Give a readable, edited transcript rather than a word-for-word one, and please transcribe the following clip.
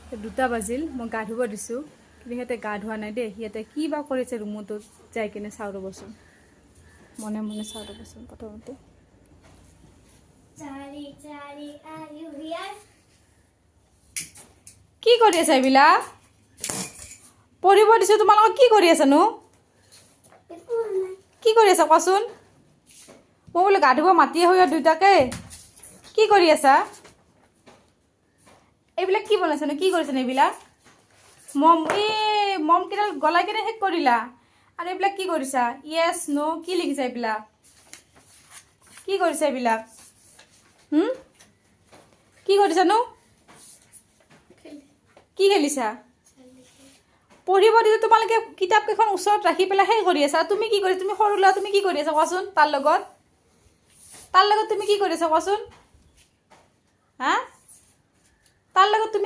2টা বাজিল মই গা ধুব দিছোঁ কিন্তু সিহঁতে গা ধোৱা নাই দেই সিহঁতে কি বা কৰিছে ৰুমটোত যাই কিনে চাওঁ ৰ'বচোন মনে মনে চাওঁ ৰ'বচোন প্ৰথমতে কি কৰি আছে এইবিলাক পঢ়িব দিছোঁ তোমালোকক কি কৰি আছানো কি কৰি আছা কোৱাচোন মই বোলে গা ধুব মাতি হৈ দুইটাকে কি কৰি আছা এইবিলাক কি বনাইছানো কি কৰিছানো এইবিলাক মম কেইডাল গলাই কেনে শেষ কৰিলা আৰু এইবিলাক কি কৰিছা য়েছ নো কি লিখিছা এইবিলাক কি কৰিছা এইবিলাক কি কৰিছানো কি খেলিছা পঢ়িব দিলে তোমালোকে কিতাপ কেইখন ওচৰত ৰাখি পেলাই সেই কৰি আছা তুমি কি কৰি তুমি সৰু ল'ৰা তুমি কি কৰি আছা কোৱাচোন তাৰ লগত তুমি কি কৰি আছা কোৱাচোন হা তাৰ লগত তুমি